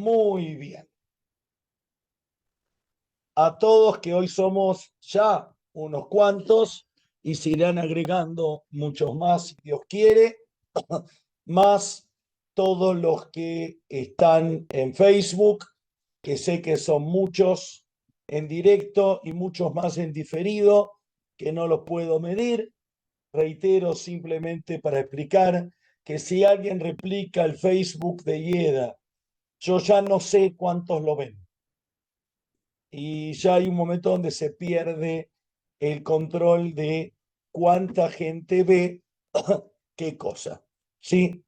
Muy bien. A todos que hoy somos ya unos cuantos y se irán agregando muchos más, si Dios quiere, más todos los que están en Facebook, que sé que son muchos en directo y muchos más en diferido, que no los puedo medir. Reitero simplemente para explicar que si alguien replica el Facebook de Ieda, yo ya no sé cuántos lo ven. Y ya hay un momento donde se pierde el control de cuánta gente ve qué cosa. ¿Sí?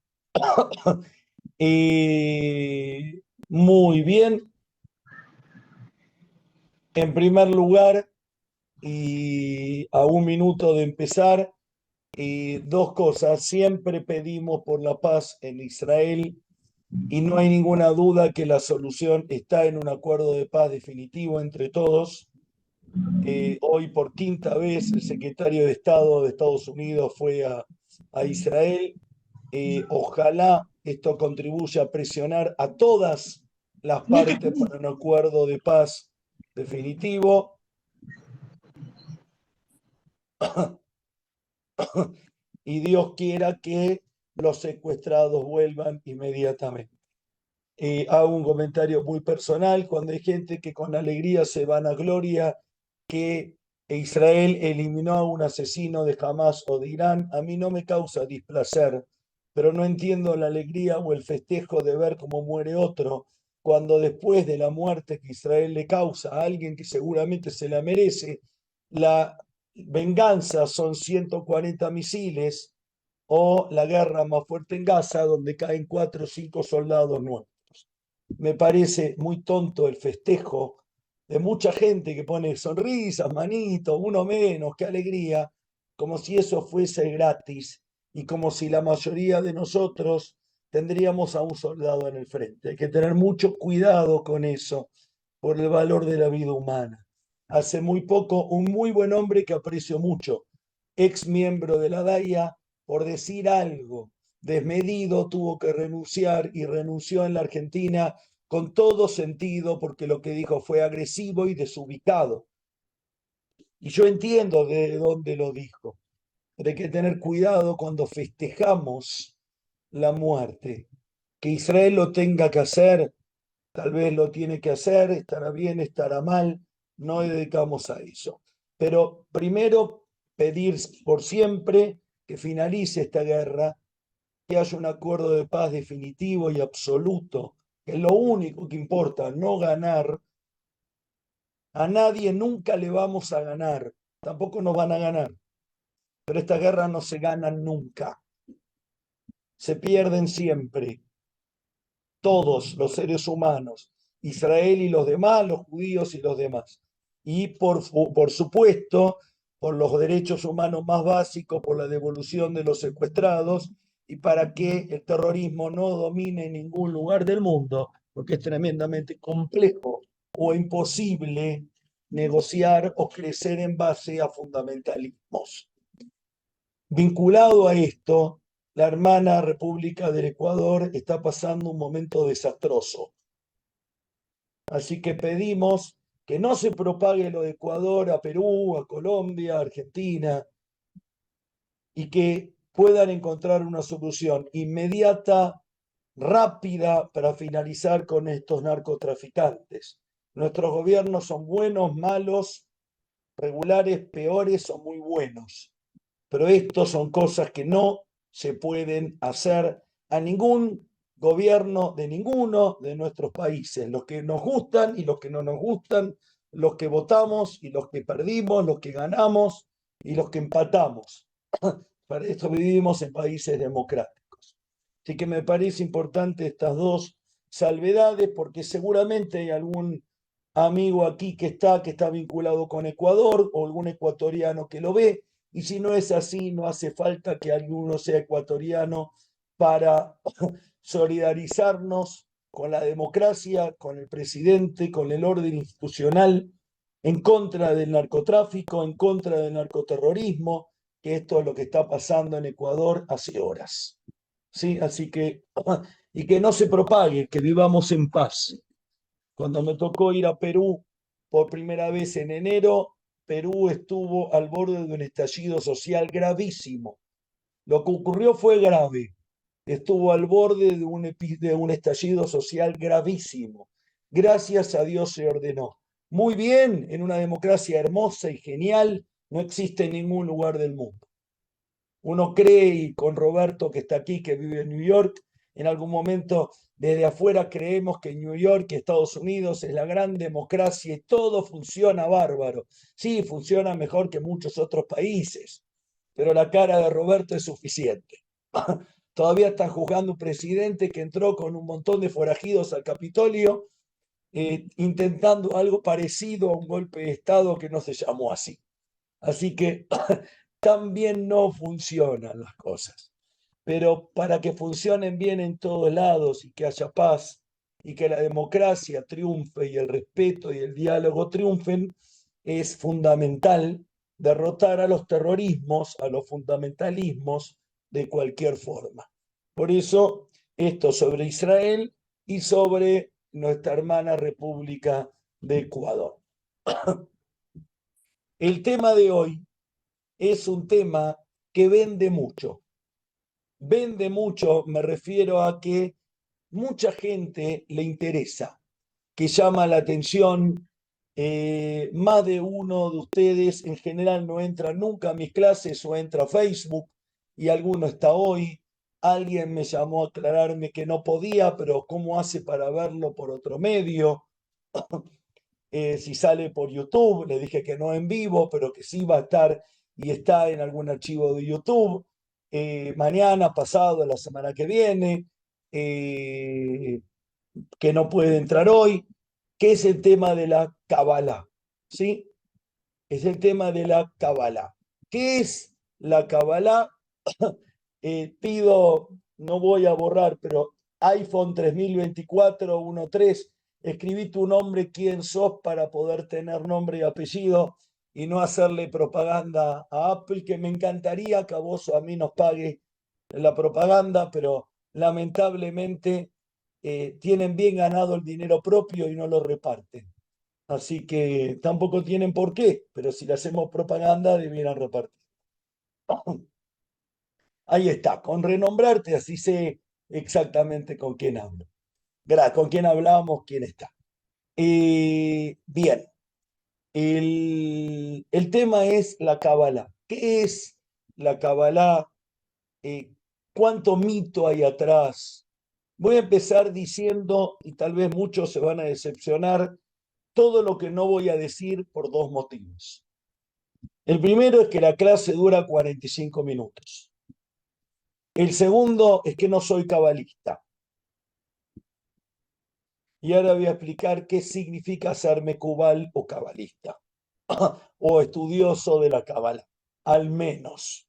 Muy bien. En primer lugar, y a un minuto de empezar, dos cosas. Siempre pedimos por la paz en Israel y no hay ninguna duda que la solución está en un acuerdo de paz definitivo entre todos. Hoy por quinta vez el secretario de Estado de Estados Unidos fue a Israel. Ojalá esto contribuya a presionar a todas las partes para un acuerdo de paz definitivo. Y Dios quiera que los secuestrados vuelvan inmediatamente. Hago un comentario muy personal: cuando hay gente que con alegría se vanagloria que Israel eliminó a un asesino de Hamas o de Irán, a mí no me causa displacer, pero no entiendo la alegría o el festejo de ver cómo muere otro, cuando después de la muerte que Israel le causa a alguien que seguramente se la merece, la venganza son 140 misiles o la guerra más fuerte en Gaza, donde caen 4 o 5 soldados nuevos. Me parece muy tonto el festejo de mucha gente que pone sonrisas, manitos, uno menos, qué alegría, como si eso fuese gratis y como si la mayoría de nosotros tendríamos a un soldado en el frente. Hay que tener mucho cuidado con eso, por el valor de la vida humana. Hace muy poco, un muy buen hombre que aprecio mucho, ex miembro de la DAIA, por decir algo desmedido, tuvo que renunciar y renunció en la Argentina con todo sentido, porque lo que dijo fue agresivo y desubicado. Y yo entiendo de dónde lo dijo, pero hay que tener cuidado cuando festejamos la muerte. Que Israel lo tenga que hacer, tal vez lo tiene que hacer, estará bien, estará mal, no dedicamos a eso. Pero primero pedir por siempre que finalice esta guerra, que haya un acuerdo de paz definitivo y absoluto, que es lo único que importa, no ganar. A nadie nunca le vamos a ganar, tampoco nos van a ganar, pero esta guerra no se gana nunca, se pierden siempre, todos los seres humanos, Israel y los demás, los judíos y los demás. Y por supuesto, por los derechos humanos más básicos, por la devolución de los secuestrados y para que el terrorismo no domine ningún lugar del mundo, porque es tremendamente complejo o imposible negociar o crecer en base a fundamentalismos. Vinculado a esto, la hermana República del Ecuador está pasando un momento desastroso. Así que pedimos que no se propague lo de Ecuador a Perú, a Colombia, a Argentina, y que puedan encontrar una solución inmediata, rápida, para finalizar con estos narcotraficantes. Nuestros gobiernos son buenos, malos, regulares, peores o muy buenos. Pero esto son cosas que no se pueden hacer a ningún gobierno de ninguno de nuestros países, los que nos gustan y los que no nos gustan, los que votamos y los que perdimos, los que ganamos y los que empatamos. Para esto vivimos en países democráticos. Así que me parece importante estas dos salvedades, porque seguramente hay algún amigo aquí que está vinculado con Ecuador, o algún ecuatoriano que lo ve, y si no es así, no hace falta que alguno sea ecuatoriano para solidarizarnos con la democracia, con el presidente, con el orden institucional, en contra del narcotráfico, en contra del narcoterrorismo, que esto es lo que está pasando en Ecuador hace horas. ¿Sí? Así que y que no se propague, que vivamos en paz. Cuando me tocó ir a Perú por primera vez en enero, Perú estuvo al borde de un estallido social gravísimo. Lo que ocurrió fue grave. Estuvo al borde de un estallido social gravísimo. Gracias a Dios se ordenó. Muy bien, en una democracia hermosa y genial, no existe en ningún lugar del mundo. Uno cree, y con Roberto que está aquí, que vive en New York, en algún momento desde afuera creemos que New York, Estados Unidos, es la gran democracia y todo funciona bárbaro. Sí, funciona mejor que muchos otros países, pero la cara de Roberto es suficiente. Todavía están juzgando un presidente que entró con un montón de forajidos al Capitolio, intentando algo parecido a un golpe de Estado que no se llamó así. Así que también no funcionan las cosas. Pero para que funcionen bien en todos lados y que haya paz y que la democracia triunfe y el respeto y el diálogo triunfen, es fundamental derrotar a los terrorismos, a los fundamentalismos de cualquier forma. Por eso, esto sobre Israel y sobre nuestra hermana República de Ecuador. El tema de hoy es un tema que vende mucho. Vende mucho, me refiero a que mucha gente le interesa, que llama la atención. Más de uno de ustedes en general no entra nunca a mis clases o entra a Facebook y alguno está hoy. Alguien me llamó a aclararme que no podía, pero ¿cómo hace para verlo por otro medio? Si sale por YouTube, le dije que no en vivo, pero que sí va a estar y está en algún archivo de YouTube. Mañana, pasado, la semana que viene, que no puede entrar hoy, que es el tema de la Kabbalah, ¿sí? Es el tema de la Kabbalah. ¿Qué es la Kabbalah? Pido, no voy a borrar, pero iPhone 3024 13, escribí tu nombre, quién sos, para poder tener nombre y apellido y no hacerle propaganda a Apple, que me encantaría que a vos o a mí nos pague la propaganda, pero lamentablemente tienen bien ganado el dinero propio y no lo reparten. Así que tampoco tienen por qué, pero si le hacemos propaganda, debieran repartir. Ahí está, con renombrarte, así sé exactamente con quién hablo. Con quién hablamos, quién está. Bien, el tema es la Kabbalah. ¿Qué es la Kabbalah? ¿Cuánto mito hay atrás? Voy a empezar diciendo, y tal vez muchos se van a decepcionar, todo lo que no voy a decir por dos motivos. El primero es que la clase dura 45 minutos. El segundo es que no soy cabalista. Y ahora voy a explicar qué significa ser mecubal o cabalista o estudioso de la Kabbalah, al menos.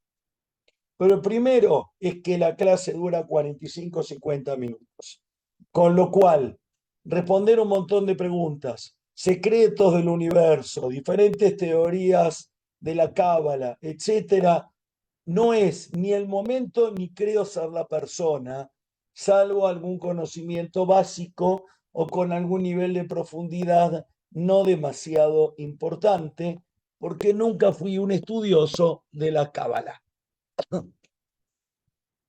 Pero el primero es que la clase dura 45 o 50 minutos. Con lo cual, responder un montón de preguntas, secretos del universo, diferentes teorías de la Cábala, etcétera, no es ni el momento ni creo ser la persona, salvo algún conocimiento básico o con algún nivel de profundidad no demasiado importante, porque nunca fui un estudioso de la Cábala.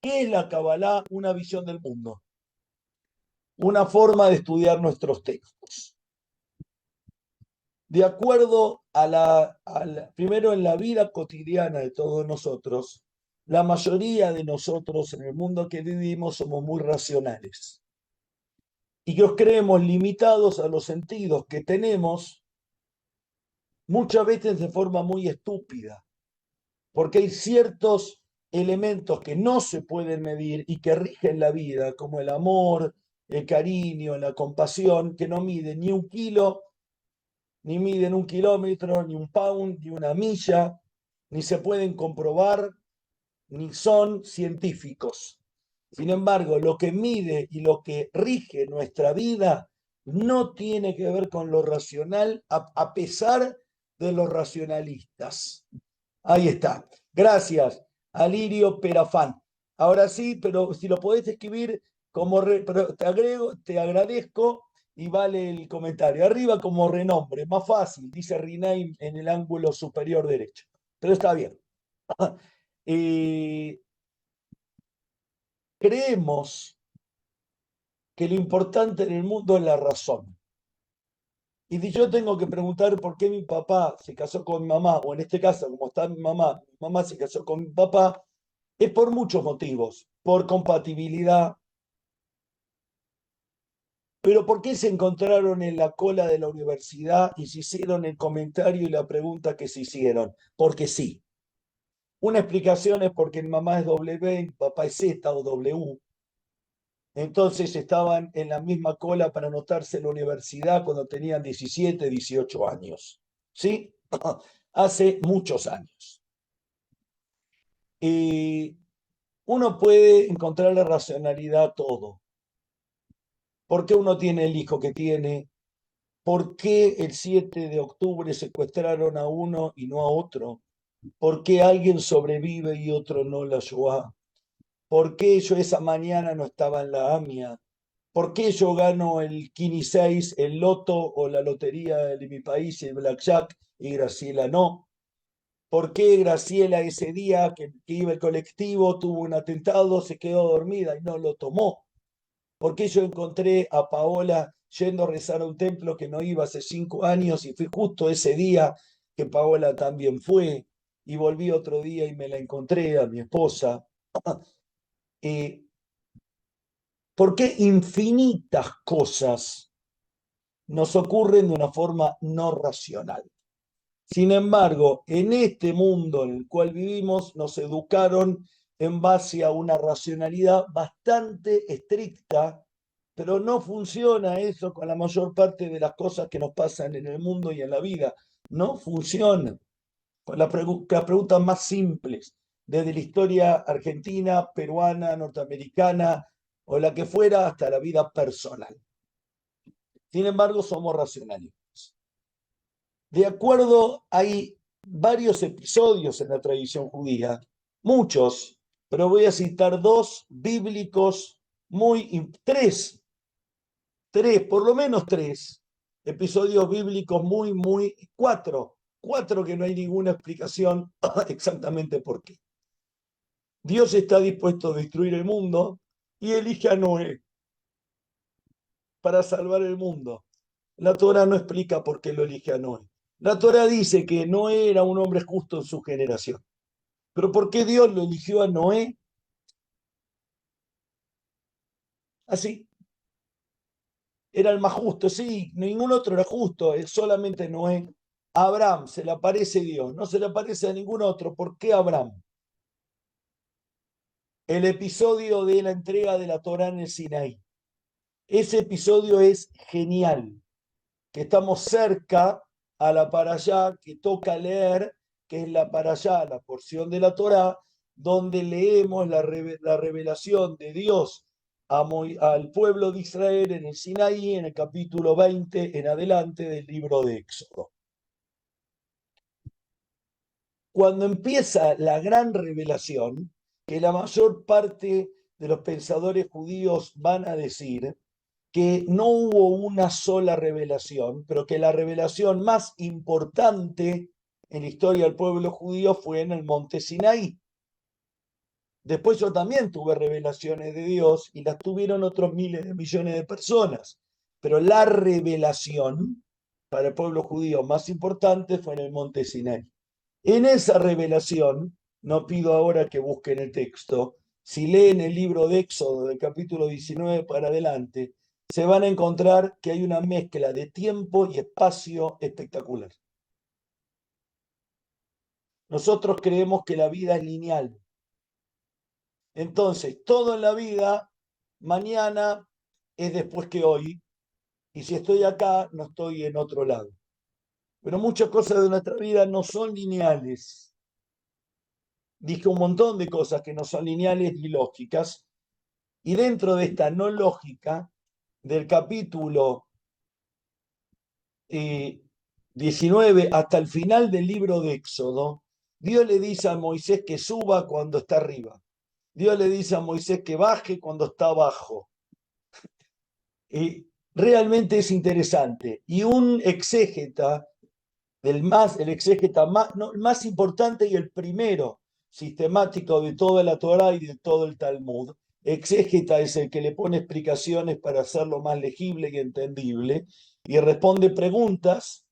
¿Qué es la Kabbalah? Una visión del mundo, una forma de estudiar nuestros textos. De acuerdo primero en la vida cotidiana de todos nosotros, la mayoría de nosotros en el mundo que vivimos somos muy racionales y que os creemos limitados a los sentidos que tenemos, muchas veces de forma muy estúpida, porque hay ciertos elementos que no se pueden medir y que rigen la vida, como el amor, el cariño, la compasión, que no miden ni un kilo, ni miden un kilómetro, ni un pound, ni una milla, ni se pueden comprobar, ni son científicos. Sin embargo, lo que mide y lo que rige nuestra vida no tiene que ver con lo racional, a pesar de los racionalistas. Ahí está. Gracias, Alirio Perafán. Ahora sí, pero si lo podés escribir pero te agradezco y vale el comentario. Arriba como renombre, más fácil, dice rename en el ángulo superior derecho. Pero está bien. Creemos que lo importante en el mundo es la razón. Y si yo tengo que preguntar por qué mi papá se casó con mi mamá, o en este caso, como está mi mamá se casó con mi papá, es por muchos motivos, por compatibilidad. Pero ¿por qué se encontraron en la cola de la universidad y se hicieron el comentario y la pregunta que se hicieron? Porque sí. Una explicación es porque mi mamá es W y mi papá es Z o W. Entonces estaban en la misma cola para anotarse en la universidad cuando tenían 17, 18 años. ¿Sí? Hace muchos años. Y uno puede encontrar la racionalidad a todo. ¿Por qué uno tiene el hijo que tiene? ¿Por qué el 7 de octubre secuestraron a uno y no a otro? ¿Por qué alguien sobrevive y otro no la Shoah? ¿Por qué yo esa mañana no estaba en la AMIA? ¿Por qué yo gano el Kini 6, el Loto o la lotería de mi país, el Blackjack, y Graciela no? ¿Por qué Graciela ese día que iba el colectivo tuvo un atentado, se quedó dormida y no lo tomó? ¿Por qué yo encontré a Paola yendo a rezar a un templo que no iba hace 5 años y fui justo ese día que Paola también fue? Y volví otro día y me la encontré a mi esposa. ¿Por qué infinitas cosas nos ocurren de una forma no racional? Sin embargo, en este mundo en el cual vivimos, nos educaron en base a una racionalidad bastante estricta, pero no funciona eso con la mayor parte de las cosas que nos pasan en el mundo y en la vida. No funciona. Con las preguntas más simples, desde la historia argentina, peruana, norteamericana o la que fuera, hasta la vida personal. Sin embargo, somos racionales. De acuerdo, hay varios episodios en la tradición judía, muchos, pero voy a citar dos bíblicos, tres, por lo menos tres episodios bíblicos cuatro que no hay ninguna explicación exactamente por qué. Dios está dispuesto a destruir el mundo y elige a Noé para salvar el mundo. La Torá no explica por qué lo elige a Noé. La Torá dice que Noé era un hombre justo en su generación. Pero ¿por qué Dios lo eligió a Noé? Así. Era el más justo, sí, ningún otro era justo, es solamente Noé. A Abraham se le aparece Dios, no se le aparece a ningún otro. ¿Por qué Abraham? El episodio de la entrega de la Torá en el Sinaí. Ese episodio es genial, que estamos cerca a la parashá que toca leer, que es la parashá, la porción de la Torá, donde leemos la revelación de Dios al pueblo de Israel en el Sinaí, en el capítulo 20 en adelante del libro de Éxodo. Cuando empieza la gran revelación, que la mayor parte de los pensadores judíos van a decir que no hubo una sola revelación, pero que la revelación más importante en la historia del pueblo judío fue en el monte Sinaí. Después yo también tuve revelaciones de Dios y las tuvieron otros miles de millones de personas, pero la revelación para el pueblo judío más importante fue en el monte Sinaí. En esa revelación, no pido ahora que busquen el texto, si leen el libro de Éxodo del capítulo 19 para adelante, se van a encontrar que hay una mezcla de tiempo y espacio espectacular. Nosotros creemos que la vida es lineal. Entonces, todo en la vida, mañana es después que hoy, y si estoy acá, no estoy en otro lado. Pero muchas cosas de nuestra vida no son lineales. Dije un montón de cosas que no son lineales ni lógicas, y dentro de esta no lógica, del capítulo 19 hasta el final del libro de Éxodo, Dios le dice a Moisés que suba cuando está arriba. Dios le dice a Moisés que baje cuando está abajo. Realmente es interesante. Y un exégeta, el exégeta más, no, el más importante y el primero sistemático de toda la Torá y de todo el Talmud. Exégeta es el que le pone explicaciones para hacerlo más legible y entendible y responde preguntas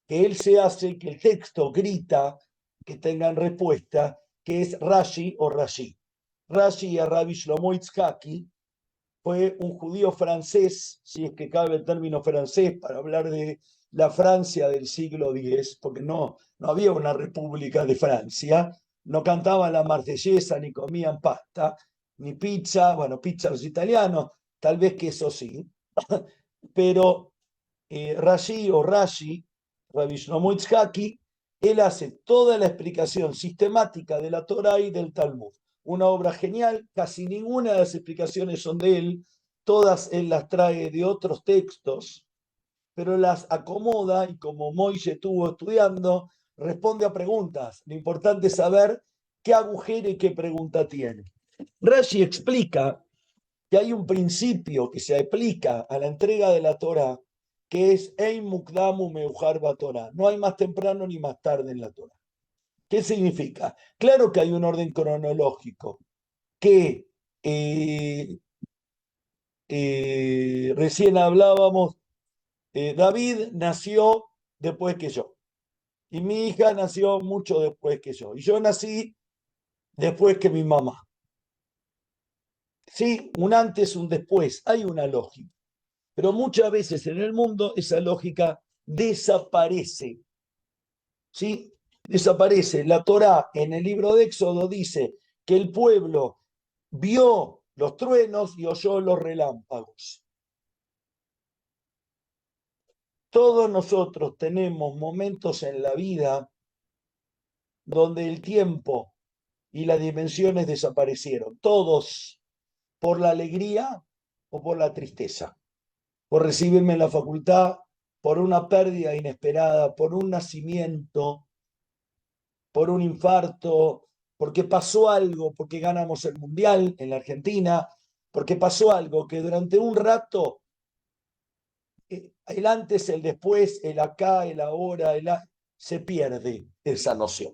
que él se hace, que el texto grita, que tengan respuesta, que es Rashi o Rashi. Rashi a Rabbi Shlomo Itzhaki fue un judío francés, si es que cabe el término francés para hablar de la Francia del siglo X, porque no había una república de Francia, no cantaban la marsellesa, ni comían pasta, ni pizza, bueno, pizza los italianos, tal vez que eso sí, pero Rashi o Rashi, Rabbi Shlomo Itzhaki, él hace toda la explicación sistemática de la Torá y del Talmud. Una obra genial, casi ninguna de las explicaciones son de él, todas él las trae de otros textos, pero las acomoda y como Moishe estuvo estudiando, responde a preguntas. Lo importante es saber qué agujero y qué pregunta tiene. Rashi explica que hay un principio que se aplica a la entrega de la Torá, que es Ein Mukdamu Meujar Torah. No hay más temprano ni más tarde en la Torá. ¿Qué significa? Claro que hay un orden cronológico, que recién hablábamos, David nació después que yo, y mi hija nació mucho después que yo, y yo nací después que mi mamá. Sí, un antes, un después, hay una lógica. Pero muchas veces en el mundo esa lógica desaparece. ¿Sí? Desaparece. La Torá en el libro de Éxodo dice que el pueblo vio los truenos y oyó los relámpagos. Todos nosotros tenemos momentos en la vida donde el tiempo y las dimensiones desaparecieron. Todos, por la alegría o por la tristeza. Por recibirme en la facultad, por una pérdida inesperada, por un nacimiento, por un infarto, porque pasó algo, porque ganamos el Mundial en la Argentina, porque pasó algo que durante un rato, el antes, el después, el acá, el ahora, se pierde esa noción.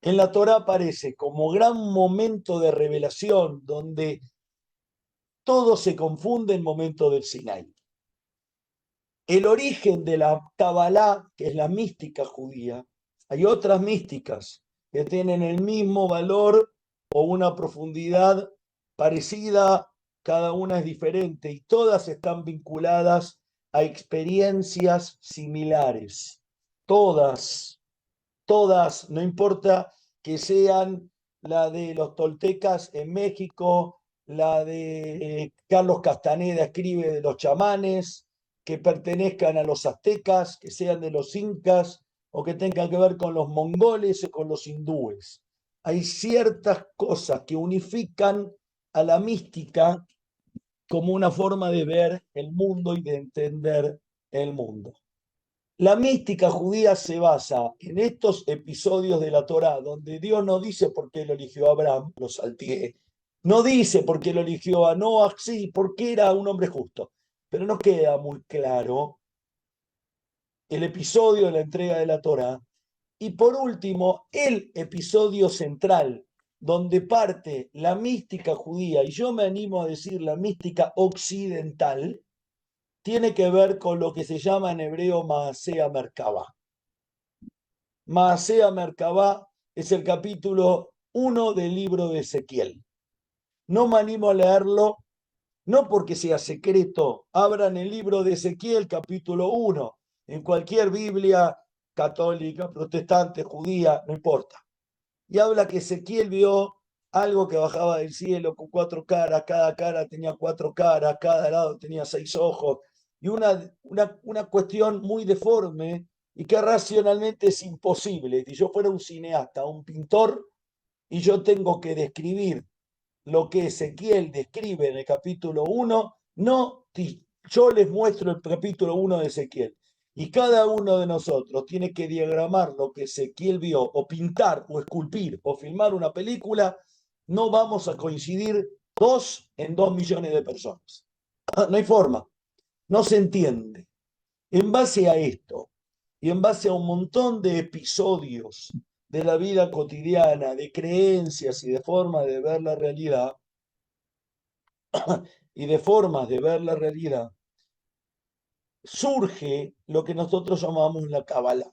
En la Torá aparece como gran momento de revelación donde todo se confunde en el momento del Sinai. El origen de la Kabbalah, que es la mística judía, hay otras místicas que tienen el mismo valor o una profundidad parecida, cada una es diferente y todas están vinculadas a experiencias similares. Todas, no importa que sean la de los toltecas en México, la de Carlos Castaneda escribe de los chamanes, que pertenezcan a los aztecas, que sean de los incas o que tengan que ver con los mongoles o con los hindúes. Hay ciertas cosas que unifican a la mística como una forma de ver el mundo y de entender el mundo. La mística judía se basa en estos episodios de la Torá, donde Dios no dice por qué lo eligió a Abraham, lo salteé, no dice por qué lo eligió a Noah, sí, porque era un hombre justo, pero no queda muy claro el episodio de la entrega de la Torá. Y por último, el episodio central, donde parte la mística judía, y yo me animo a decir la mística occidental, tiene que ver con lo que se llama en hebreo Maasea Merkabah. Maasea Merkabah es el capítulo 1 del libro de Ezequiel. No me animo a leerlo, no porque sea secreto. Abran el libro de Ezequiel, capítulo 1, en cualquier Biblia católica, protestante, judía, no importa. Y habla que Ezequiel vio algo que bajaba del cielo con 4 caras, cada cara tenía 4 caras, cada lado tenía 6 ojos, y una cuestión muy deforme y que racionalmente es imposible. Si yo fuera un cineasta, un pintor, y yo tengo que describir lo que Ezequiel describe en el capítulo 1, no, yo les muestro el capítulo 1 de Ezequiel. Y cada uno de nosotros tiene que diagramar lo que Ezequiel vio, o pintar, o esculpir, o filmar una película. No vamos a coincidir 2 en 2 millones de personas. No hay forma, no se entiende. En base a esto y en base a un montón de episodios de la vida cotidiana, de creencias y de formas de ver la realidad, surge lo que nosotros llamamos la Kabbalah.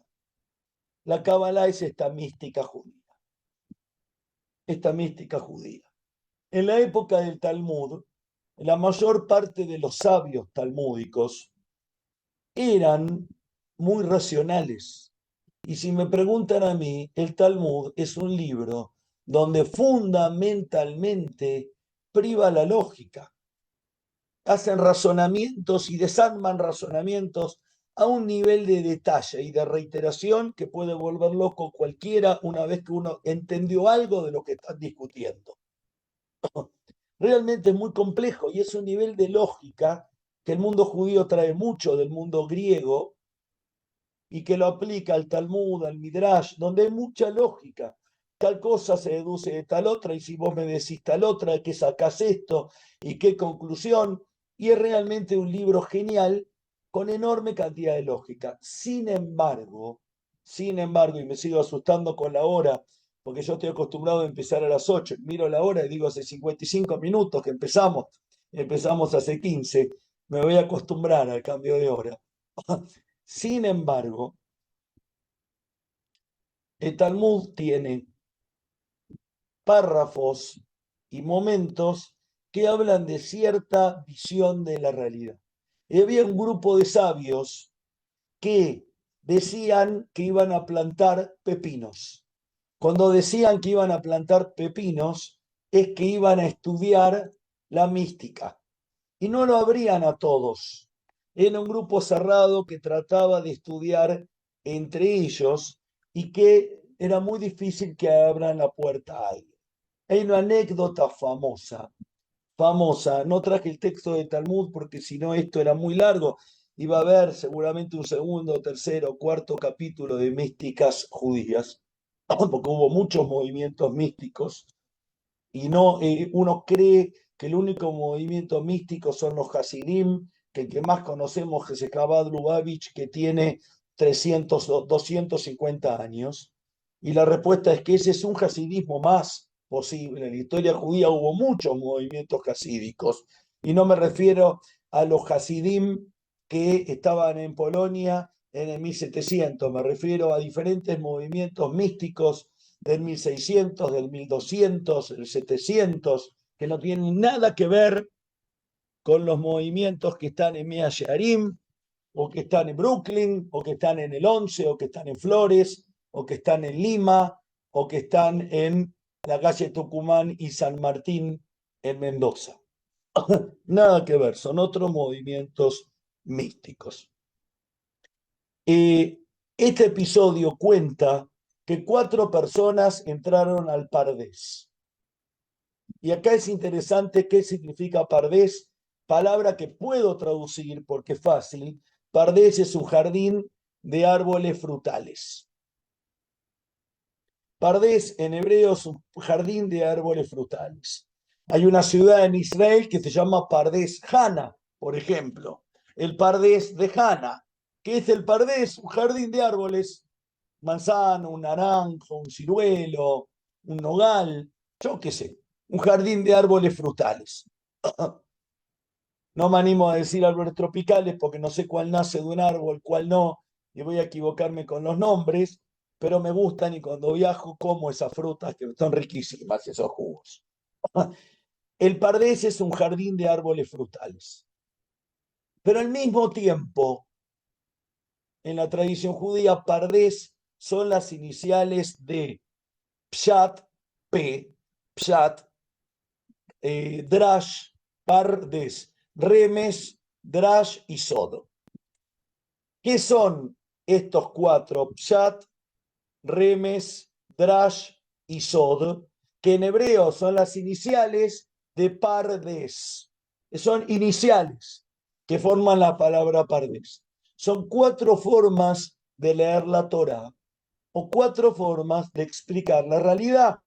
La Kabbalah es esta mística judía. En la época del Talmud, la mayor parte de los sabios talmúdicos eran muy racionales. Y si me preguntan a mí, el Talmud es un libro donde fundamentalmente priva la lógica. Hacen razonamientos y desarman razonamientos a un nivel de detalle y de reiteración que puede volver loco cualquiera una vez que uno entendió algo de lo que están discutiendo. Realmente es muy complejo y es un nivel de lógica que el mundo judío trae mucho del mundo griego y que lo aplica al Talmud, al Midrash, donde hay mucha lógica. Tal cosa se deduce de tal otra, y si vos me decís tal otra, ¿qué sacás esto? ¿Y qué conclusión? Y es realmente un libro genial con enorme cantidad de lógica. Sin embargo, y me sigo asustando con la hora, porque yo estoy acostumbrado a empezar a las 8, miro la hora y digo hace 55 minutos que empezamos hace 15, me voy a acostumbrar al cambio de hora. Sin embargo, el Talmud tiene párrafos y momentos que hablan de cierta visión de la realidad. Y había un grupo de sabios que decían que iban a plantar pepinos. Cuando decían que iban a plantar pepinos, es que iban a estudiar la mística. Y no lo abrían a todos. Era un grupo cerrado que trataba de estudiar entre ellos y que era muy difícil que abran la puerta a alguien. Hay una anécdota famosa. No traje el texto de Talmud porque si no esto era muy largo. Iba a haber seguramente un segundo, tercero, cuarto capítulo de místicas judías, porque hubo muchos movimientos místicos y no, uno cree que el único movimiento místico son los Hasidim, que el que más conocemos es Chabad Lubavitch, que tiene 300 o 250 años. Y la respuesta es que ese es un hasidismo más posible. En la historia judía hubo muchos movimientos hasídicos. Y no me refiero a los hasidim que estaban en Polonia en el 1700, me refiero a diferentes movimientos místicos del 1600, del 1200, del 700, que no tienen nada que ver con los movimientos que están en Mea Shearim, o que están en Brooklyn, o que están en el 11, o que están en Flores, o que están en Lima, o que están en la calle Tucumán y San Martín en Mendoza. Nada que ver, son otros movimientos místicos. Este episodio cuenta que 4 personas entraron al Pardés. Y acá es interesante qué significa Pardés, palabra que puedo traducir porque es fácil. Pardés es un jardín de árboles frutales. Pardés en hebreo es un jardín de árboles frutales. Hay una ciudad en Israel que se llama Pardés Jana, por ejemplo. El Pardés de Jana. ¿Qué es el Pardés? Un jardín de árboles, manzano, un naranjo, un ciruelo, un nogal, yo qué sé, un jardín de árboles frutales. No me animo a decir árboles tropicales porque no sé cuál nace de un árbol, cuál no, y voy a equivocarme con los nombres, pero me gustan y cuando viajo como esas frutas que son riquísimas, esos jugos. El Pardés es un jardín de árboles frutales. Pero al mismo tiempo, en la tradición judía, Pardés son las iniciales de Pshat, P, Pshat, Drash, Pardes, Remes, Drash y Sodo. ¿Qué son estos 4? Pshat, Remes, Drash y Sod, que en hebreo son las iniciales de Pardes. Son iniciales que forman la palabra Pardes. Son 4 formas de leer la Torá o 4 formas de explicar la realidad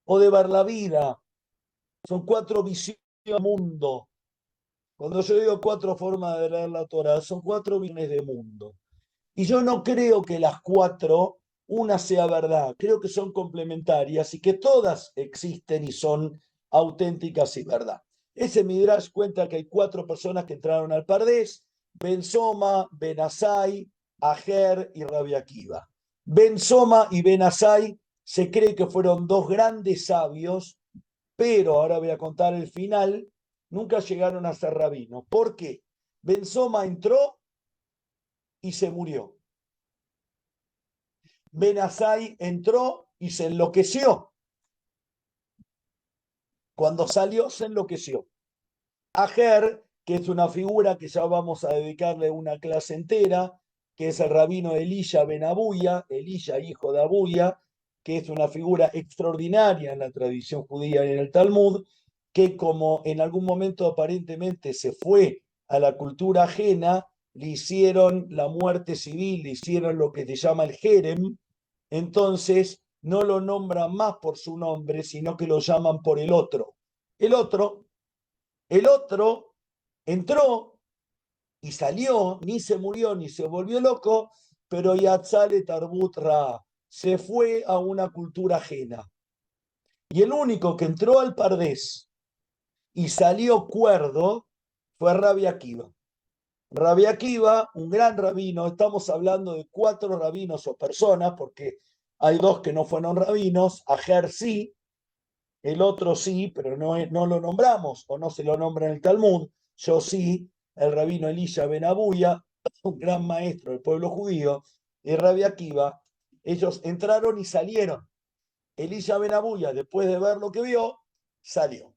o de ver la vida son cuatro visiones del mundo. Cuando yo digo cuatro formas de leer la Torah, son cuatro visiones de mundo. Y yo no creo que las cuatro, una sea verdad, creo que son complementarias y que todas existen y son auténticas y verdad. Ese Midrash cuenta que hay cuatro personas que entraron al Pardés: Ben Soma, Ben Asai, Ajer y Rabbi Akiva. Ben Soma y Ben Asai se cree que fueron dos grandes sabios, pero ahora voy a contar el final, nunca llegaron a ser rabinos. ¿Por qué? Ben Soma entró y se murió. Ben Asai entró y se enloqueció. Cuando salió, se enloqueció. Ajer, que es una figura que ya vamos a dedicarle una clase entera, que es el rabino Elisha ben Abuya, Elisha, hijo de Abuya, que es una figura extraordinaria en la tradición judía y en el Talmud, que como en algún momento aparentemente se fue a la cultura ajena, le hicieron la muerte civil, le hicieron lo que se llama el jerem, entonces no lo nombran más por su nombre, sino que lo llaman por el otro. El otro, el otro entró y salió, ni se murió ni se volvió loco, pero Yatzale Tarbut Ra se fue a una cultura ajena. Y el único que entró al Pardés y salió cuerdo fue Rabbi Akiva. Rabbi Akiva, un gran rabino, estamos hablando de cuatro rabinos o personas, porque hay dos que no fueron rabinos, Ajer sí, el otro sí, pero no lo nombramos o no se lo nombra en el Talmud. Yo sí, el rabino Elisha ben Abuya, un gran maestro del pueblo judío, y Rabbi Akiva, ellos entraron y salieron. Elisha ben Abuya, después de ver lo que vio, salió.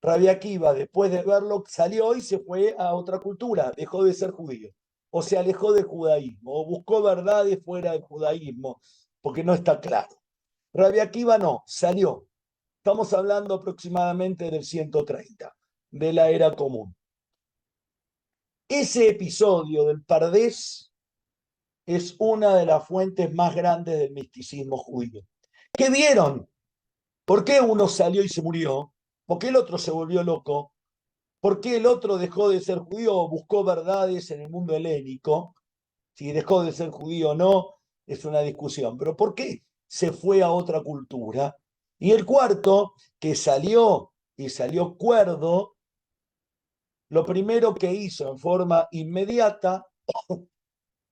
Rabbi Akiva, después de verlo, salió y se fue a otra cultura, dejó de ser judío, o se alejó del judaísmo, o buscó verdades fuera del judaísmo, porque no está claro. Rabbi Akiva no, salió. Estamos hablando aproximadamente del 130, de la era común. Ese episodio del Pardés es una de las fuentes más grandes del misticismo judío. ¿Qué vieron? ¿Por qué uno salió y se murió? ¿Por qué el otro se volvió loco? ¿Por qué el otro dejó de ser judío o buscó verdades en el mundo helénico? Si dejó de ser judío o no, es una discusión. Pero ¿por qué se fue a otra cultura? Y el cuarto, que salió y salió cuerdo, lo primero que hizo en forma inmediata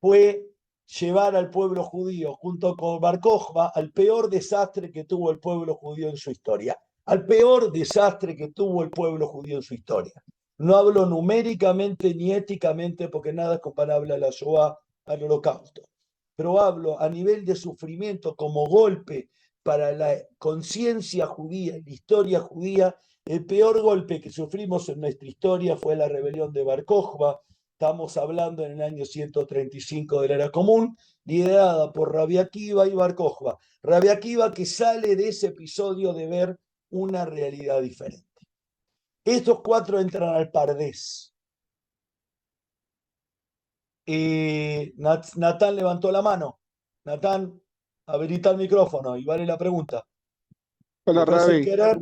fue llevar al pueblo judío, junto con Bar Kokhba, al peor desastre que tuvo el pueblo judío en su historia. Al peor desastre que tuvo el pueblo judío en su historia. No hablo numéricamente ni éticamente, porque nada es comparable a la Shoah, al Holocausto, pero hablo a nivel de sufrimiento como golpe para la conciencia judía y la historia judía. El peor golpe que sufrimos en nuestra historia fue la rebelión de Bar Kokhba. Estamos hablando en el año 135 de la era común, liderada por Rabbi Akiva y Bar Kokhba. Rabbi Akiva, que sale de ese episodio de ver una realidad diferente. Estos cuatro entran al Pardés. Natán levantó la mano. Natán, habilita el micrófono y vale la pregunta. Hola, Después, sin Ravi. querer,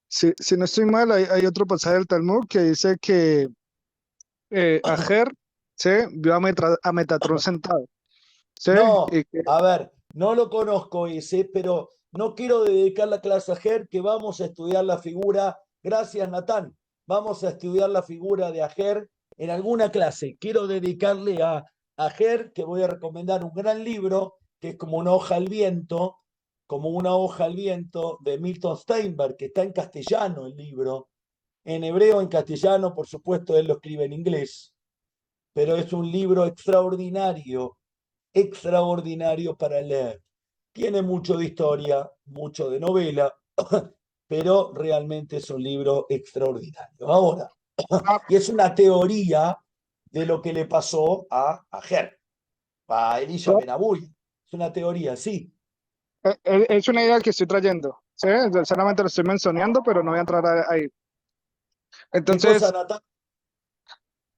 Si no estoy mal, hay otro pasaje del Talmud que dice que Ajer se vio a Metatrón sentado. ¿Sí? no, Y que, a ver, no lo conozco ese, pero no quiero dedicar la clase a Ajer, que vamos a estudiar la figura. Gracias, Natán. Vamos a estudiar la figura de Ajer en alguna clase. Quiero dedicarle a Ajer, que voy a recomendar un gran libro, que es como una hoja al viento, como una hoja al viento de Milton Steinberg, que está en castellano el libro, en hebreo, en castellano, por supuesto, él lo escribe en inglés, pero es un libro extraordinario, extraordinario para leer. Tiene mucho de historia, mucho de novela, pero realmente es un libro extraordinario. Ahora, ah, y es una teoría de lo que le pasó a Ajer, a Elisha no, Benabuy. Es una teoría, sí. es una idea que estoy trayendo. ¿Sí? Yo solamente lo estoy mencionando, pero no voy a entrar ahí. ¿Qué cosa, Entonces, Natalia?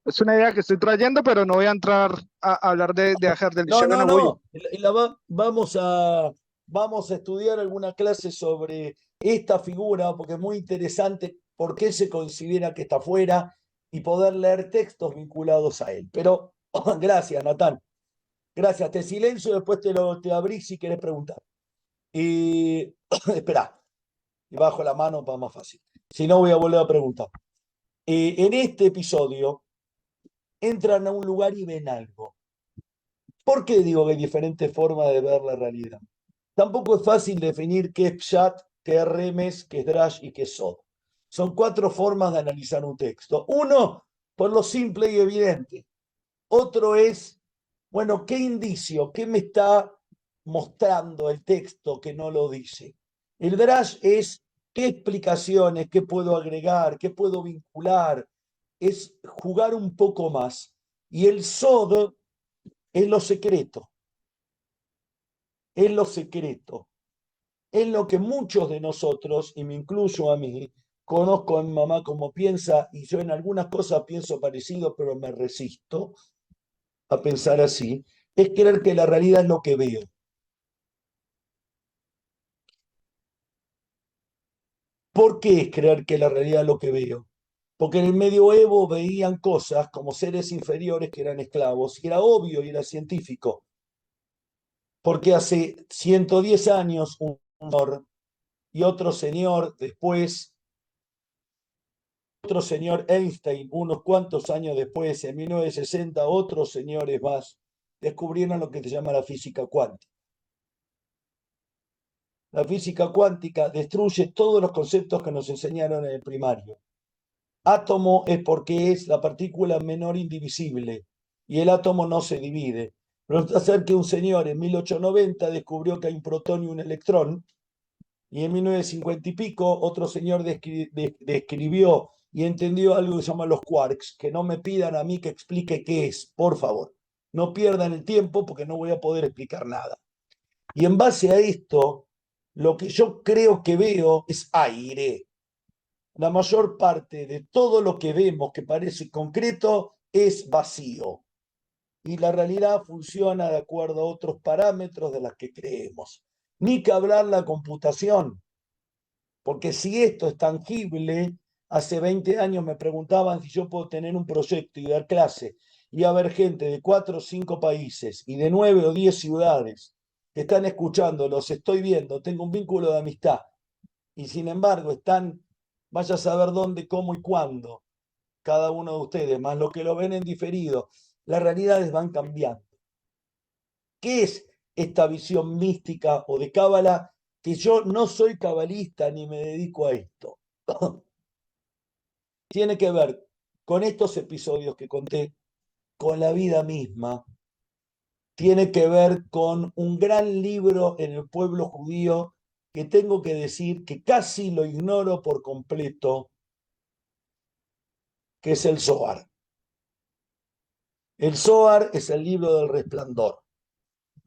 es una idea que estoy trayendo, pero no voy a entrar a hablar de Ajer del No, no, Sheben Abuya. no. Vamos a. vamos a estudiar alguna clase sobre esta figura, porque es muy interesante por qué se considera que está fuera y poder leer textos vinculados a él. Pero gracias, Natán. Gracias. Te silencio, después te abrí si querés preguntar. Y espera, y bajo la mano para más fácil. Si no, voy a volver a preguntar. En este episodio entran a un lugar y ven algo. ¿Por qué digo que hay diferentes formas de ver la realidad? Tampoco es fácil definir qué es pshat, qué es remes, qué es drash y qué es sod. Son 4 formas de analizar un texto. Uno, por lo simple y evidente. Otro es, bueno, ¿qué indicio, qué me está mostrando el texto que no lo dice? El drash es qué explicaciones, qué puedo agregar, qué puedo vincular. Es jugar un poco más. Y el sod es lo secreto. Es lo secreto. Es lo que muchos de nosotros, y me incluyo a mí, conozco a mi mamá como piensa, y yo en algunas cosas pienso parecido, pero me resisto a pensar así, es creer que la realidad es lo que veo. ¿Por qué es creer que la realidad es lo que veo? Porque en el medioevo veían cosas como seres inferiores que eran esclavos, y era obvio y era científico, porque hace 110 años un señor y otro señor después, otro señor Einstein, unos cuantos años después, en 1960, otros señores más, descubrieron lo que se llama la física cuántica. La física cuántica destruye todos los conceptos que nos enseñaron en el primario. Átomo es porque es la partícula menor indivisible y el átomo no se divide. Resulta ser que un señor en 1890 descubrió que hay un protón y un electrón, y en 1950 y pico otro señor describió y entendió algo que se llama los quarks. Que no me pidan a mí que explique qué es, por favor. No pierdan el tiempo porque no voy a poder explicar nada. Y en base a esto, lo que yo creo que veo es aire. La mayor parte de todo lo que vemos que parece concreto es vacío. Y la realidad funciona de acuerdo a otros parámetros de los que creemos. Ni que hablar la computación. Porque si esto es tangible, hace 20 años me preguntaban si yo puedo tener un proyecto y dar clase y haber gente de 4 o 5 países y de 9 o 10 ciudades que están escuchando, los estoy viendo, tengo un vínculo de amistad y sin embargo están, vaya a saber dónde, cómo y cuándo, cada uno de ustedes, más lo que lo ven en diferido, las realidades van cambiando. ¿Qué es esta visión mística o de cábala? Que yo no soy cabalista ni me dedico a esto. Tiene que ver con estos episodios que conté, con la vida misma, tiene que ver con un gran libro en el pueblo judío que tengo que decir que casi lo ignoro por completo, que es el Zohar. El Zohar es el libro del resplandor.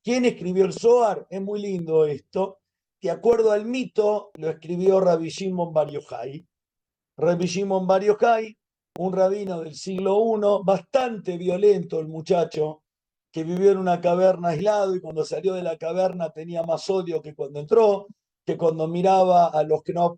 ¿Quién escribió el Zohar? Es muy lindo esto. De acuerdo al mito, lo escribió Rabbi Shimon Bar Yochai. Rabbi Shimon Bar Yochai, un rabino del siglo I, bastante violento el muchacho, que vivió en una caverna aislado y cuando salió de la caverna tenía más odio que cuando entró, que cuando miraba a los que no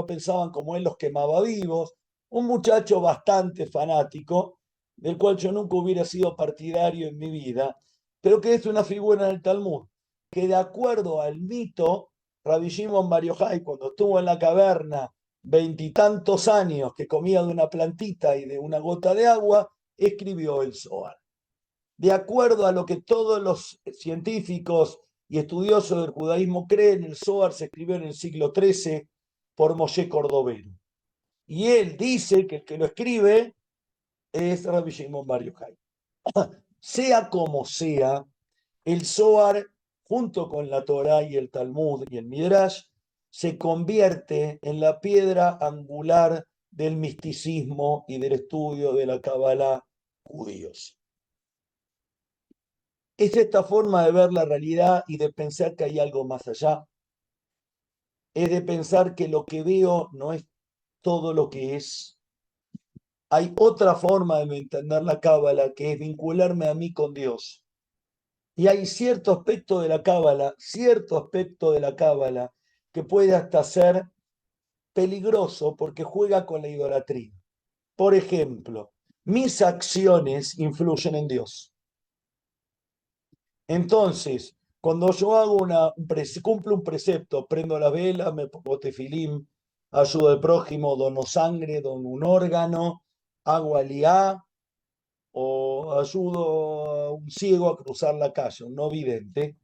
pensaban como él los quemaba vivos. Un muchacho bastante fanático, del cual yo nunca hubiera sido partidario en mi vida, pero que es una figura en el Talmud, que de acuerdo al mito, Rabbi Shimon Bar Yochai, cuando estuvo en la caverna 20 y tantos años, que comía de una plantita y de una gota de agua, escribió el Zohar. De acuerdo a lo que todos los científicos y estudiosos del judaísmo creen, el Zohar se escribió en el siglo XIII por Moshe Cordovero. Y él dice que el que lo escribe es Rabbi Shimon Bar Yochai. Sea como sea, el Zohar, junto con la Torá y el Talmud y el Midrash, se convierte en la piedra angular del misticismo y del estudio de la Kabbalah judíos. Es esta forma de ver la realidad y de pensar que hay algo más allá. Es de pensar que lo que veo no es todo lo que es. Hay otra forma de entender la Cábala, que es vincularme a mí con Dios. Y hay cierto aspecto de la cábala, que puede hasta ser peligroso porque juega con la idolatría. Por ejemplo, mis acciones influyen en Dios. Entonces, cuando yo hago cumplo un precepto, prendo la vela, me pongo tefilim, ayudo al prójimo, dono sangre, dono un órgano, hago aliá, o ayudo a un ciego a cruzar la calle, un no vidente,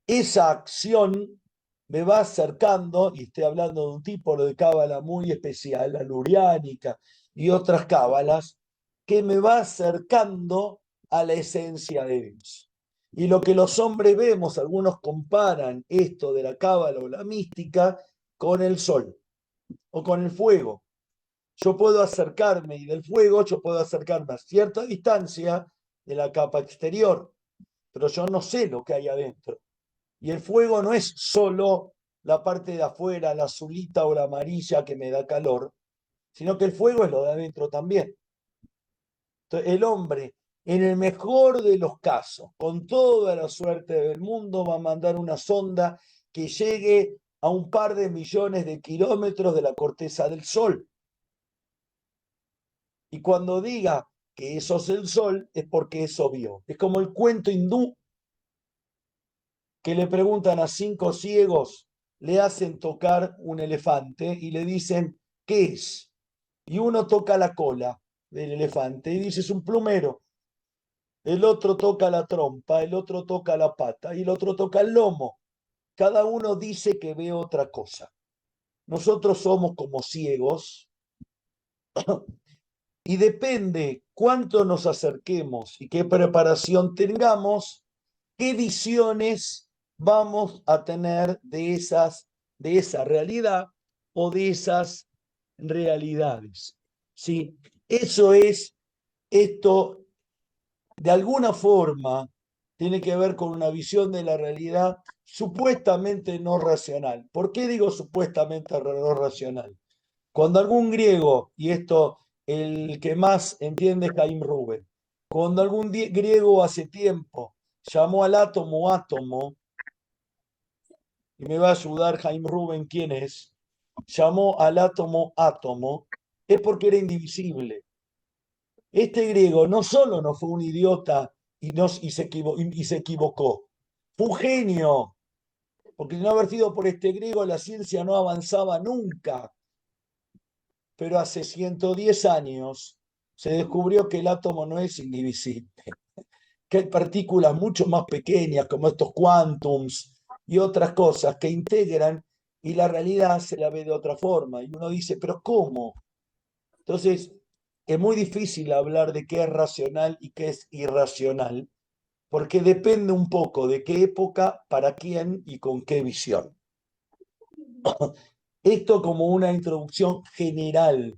esa acción me va acercando, y estoy hablando de un tipo de cábala muy especial, la luriánica y otras cábalas, que me va acercando a la esencia de Dios. Y lo que los hombres vemos, algunos comparan esto de la cábala o la mística con el sol o con el fuego. Yo puedo acercarme, y del fuego yo puedo acercarme a cierta distancia de la capa exterior, pero yo no sé lo que hay adentro. Y el fuego no es solo la parte de afuera, la azulita o la amarilla que me da calor, sino que el fuego es lo de adentro también. Entonces, el hombre, en el mejor de los casos, con toda la suerte del mundo, va a mandar una sonda que llegue a un par de millones de kilómetros de la corteza del Sol. Y cuando diga que eso es el Sol, es porque eso vio. Es como el cuento hindú que le preguntan a 5 ciegos, le hacen tocar un elefante y le dicen, ¿qué es? Y uno toca la cola del elefante y dice, es un plumero. El otro toca la trompa, el otro toca la pata y el otro toca el lomo. Cada uno dice que ve otra cosa. Nosotros somos como ciegos y depende cuánto nos acerquemos y qué preparación tengamos, qué visiones vamos a tener de esa realidad o de esas realidades. ¿Sí? Eso es, esto de alguna forma tiene que ver con una visión de la realidad supuestamente no racional. ¿Por qué digo supuestamente no racional? Cuando algún griego, y esto el que más entiende es Chaim Rubén, cuando algún griego hace tiempo llamó al átomo átomo, y me va a ayudar Chaim Rubén quién es, llamó al átomo átomo, es porque era indivisible. Este griego no solo no fue un idiota y se equivocó, fue un genio, porque de no haber sido por este griego la ciencia no avanzaba nunca. Pero hace 110 años se descubrió que el átomo no es indivisible, que hay partículas mucho más pequeñas como estos quantums y otras cosas que integran y la realidad se la ve de otra forma. Y uno dice, pero ¿cómo? Entonces, es muy difícil hablar de qué es racional y qué es irracional, porque depende un poco de qué época, para quién y con qué visión. Esto como una introducción general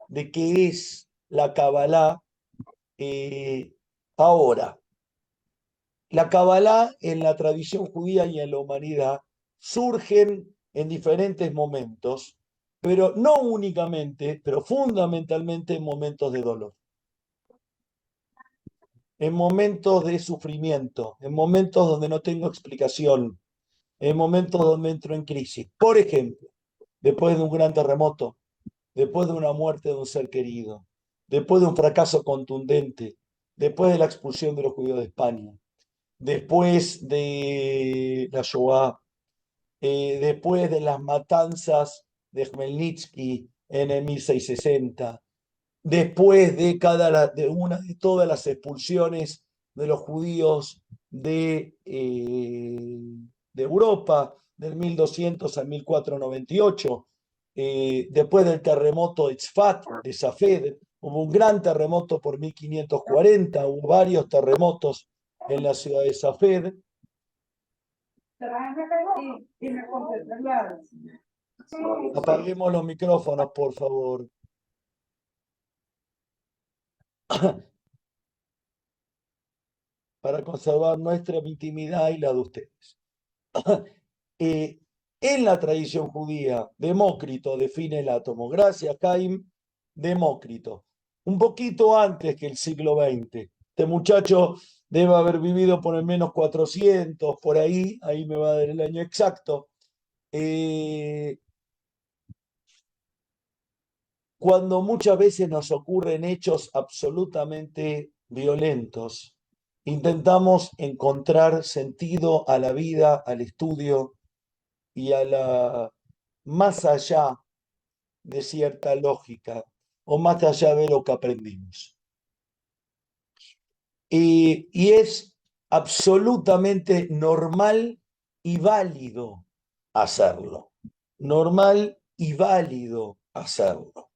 de qué es la Kabbalah. Ahora, la Kabbalah en la tradición judía y en la humanidad surgen en diferentes momentos, pero no únicamente, pero fundamentalmente en momentos de dolor, en momentos de sufrimiento, en momentos donde no tengo explicación, en momentos donde entro en crisis. Por ejemplo, después de un gran terremoto, después de una muerte de un ser querido, después de un fracaso contundente, después de la expulsión de los judíos de España, después de la Shoah, después de las matanzas de Khmelnytsky en el 1660, después de todas las expulsiones de los judíos de Europa, del 1200 al 1498, después del terremoto de Tzfat, de Safed, hubo un gran terremoto por 1540, hubo varios terremotos en la ciudad de Safed. Apaguemos los micrófonos, por favor. Para conservar nuestra intimidad y la de ustedes. En la tradición judía, Demócrito define el átomo. Gracias, Caim. Demócrito. Un poquito antes que el siglo XX. Este muchacho debe haber vivido por el menos 400, por ahí me va a dar el año exacto. Cuando muchas veces nos ocurren hechos absolutamente violentos, intentamos encontrar sentido a la vida, al estudio y a la más allá de cierta lógica o más allá de lo que aprendimos. Y es absolutamente normal y válido hacerlo. Normal y válido hacerlo.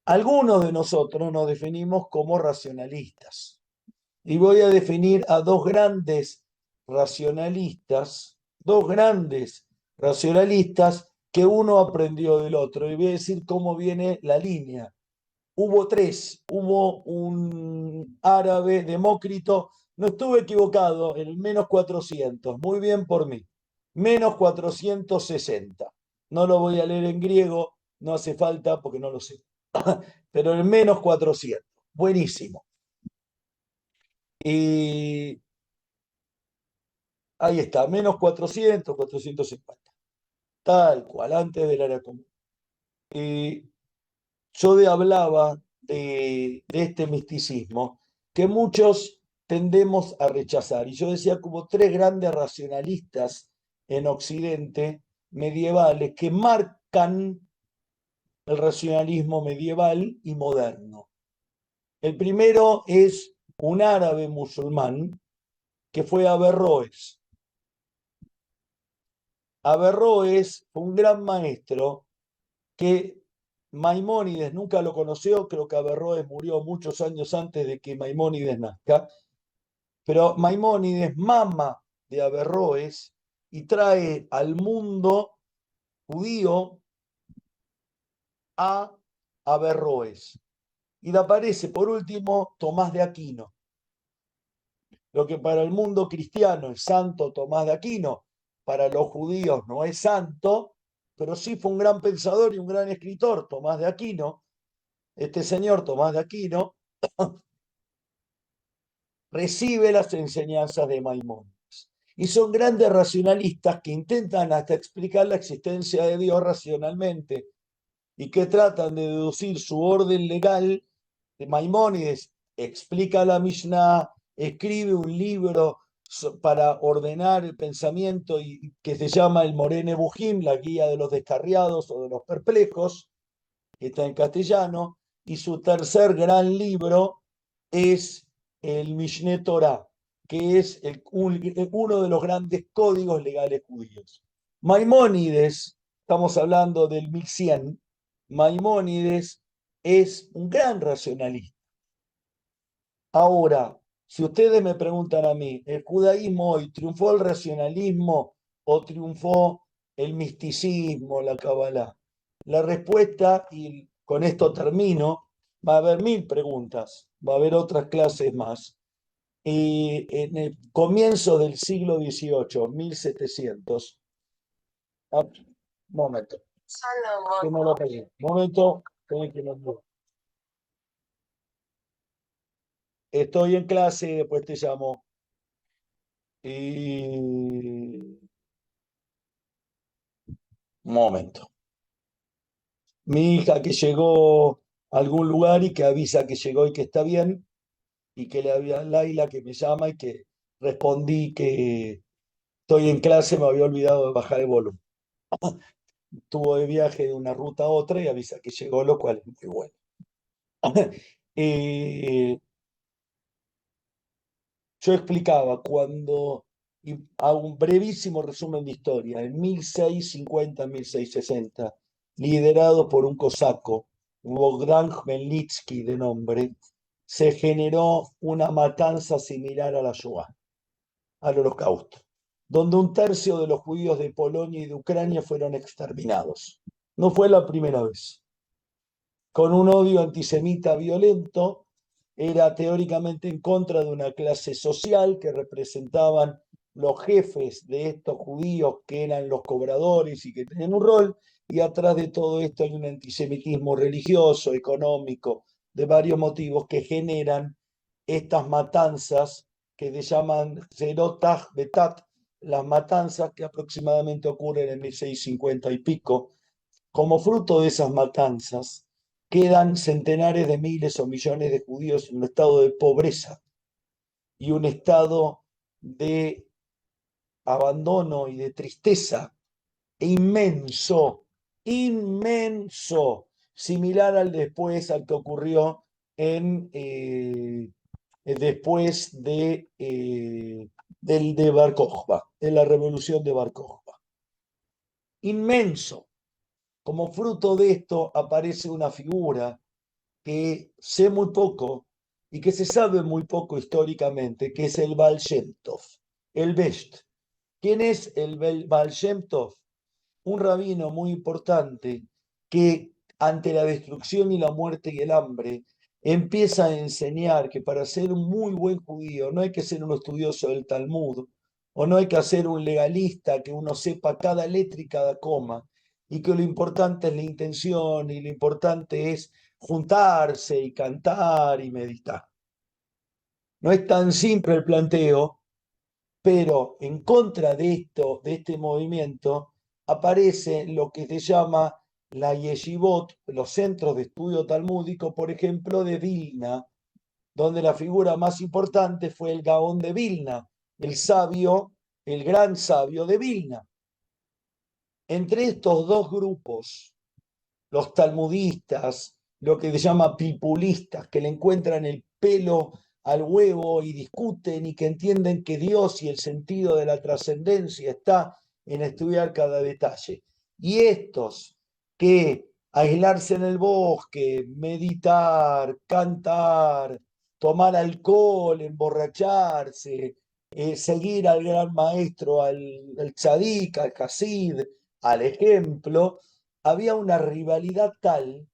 Algunos de nosotros nos definimos como racionalistas. Y voy a definir a dos grandes racionalistas que uno aprendió del otro. Y voy a decir cómo viene la línea. Hubo tres. Hubo un árabe, Demócrito. No estuve equivocado, el menos 400. Muy bien por mí. Menos 460. No lo voy a leer en griego, no hace falta porque no lo sé. Pero el menos 400. Buenísimo. Y ahí está, menos 400, 450. Tal cual, antes del área común. Y yo hablaba de este misticismo que muchos tendemos a rechazar. Y yo decía como tres grandes racionalistas en Occidente medievales que marcan el racionalismo medieval y moderno. El primero es un árabe musulmán que fue Averroes. Averroes fue un gran maestro que Maimónides nunca lo conoció, creo que Averroes murió muchos años antes de que Maimónides nazca, pero Maimónides mama de Averroes y trae al mundo judío a Averroes. Y le aparece por último Tomás de Aquino. Lo que para el mundo cristiano es santo Tomás de Aquino, para los judíos no es santo, pero sí fue un gran pensador y un gran escritor, Tomás de Aquino. Este señor Tomás de Aquino recibe las enseñanzas de Maimónides. Y son grandes racionalistas que intentan hasta explicar la existencia de Dios racionalmente y que tratan de deducir su orden legal. Maimónides explica la Mishnah, escribe un libro para ordenar el pensamiento y que se llama el Moreh Nevuchim, la guía de los descarriados o de los perplejos, que está en castellano, y su tercer gran libro es el Mishneh Torah, que es uno de los grandes códigos legales judíos. Maimónides, estamos hablando del 1100, Maimónides es un gran racionalista. Ahora, si ustedes me preguntan a mí, ¿el judaísmo hoy triunfó el racionalismo o triunfó el misticismo, la Kabbalah? La respuesta, y con esto termino, va a haber 1000 preguntas, va a haber otras clases más. Y en el comienzo del siglo XVIII, 1700, momento, que no lo pegué, momento, que no lo... Estoy en clase, después te llamo. Y... momento. Mi hija que llegó a algún lugar y que avisa que llegó y que está bien, y que le había Laila que me llama y que respondí que estoy en clase, me había olvidado de bajar el volumen. Estuvo de viaje de una ruta a otra y avisa que llegó, lo cual es muy bueno. Yo explicaba cuando, y hago un brevísimo resumen de historia, en 1650-1660, liderado por un cosaco, Bogdan Khmelnytsky de nombre, se generó una matanza similar a la Shoah, al Holocausto, donde un tercio de los judíos de Polonia y de Ucrania fueron exterminados. No fue la primera vez. Con un odio antisemita violento, era teóricamente en contra de una clase social que representaban los jefes de estos judíos que eran los cobradores y que tenían un rol, y atrás de todo esto hay un antisemitismo religioso, económico, de varios motivos que generan estas matanzas que se llaman Zerotah Betat, las matanzas que aproximadamente ocurren en 1650 y pico. Como fruto de esas matanzas, quedan centenares de miles o millones de judíos en un estado de pobreza y un estado de abandono y de tristeza inmenso, inmenso, similar al que ocurrió después de Bar Kokhba, de la revolución de Bar Kokhba. Inmenso. Como fruto de esto aparece una figura que sé muy poco y que se sabe muy poco históricamente, que es el Baal Shem Tov, el Besht. ¿Quién es el Baal Shem Tov? Un rabino muy importante que ante la destrucción y la muerte y el hambre empieza a enseñar que para ser un muy buen judío no hay que ser un estudioso del Talmud o no hay que ser un legalista que uno sepa cada letra y cada coma y que lo importante es la intención y lo importante es juntarse y cantar y meditar. No es tan simple el planteo, pero en contra de esto, de este movimiento, aparece lo que se llama la yeshivot, los centros de estudio talmúdico, por ejemplo, de Vilna, donde la figura más importante fue el Gaón de Vilna, el sabio, el gran sabio de Vilna. Entre estos dos grupos, los talmudistas, lo que se llama pipulistas, que le encuentran el pelo al huevo y discuten y que entienden que Dios y el sentido de la trascendencia está en estudiar cada detalle. Y estos que aislarse en el bosque, meditar, cantar, tomar alcohol, emborracharse, seguir al gran maestro, al tzadik, al hasid, al ejemplo, había una rivalidad tal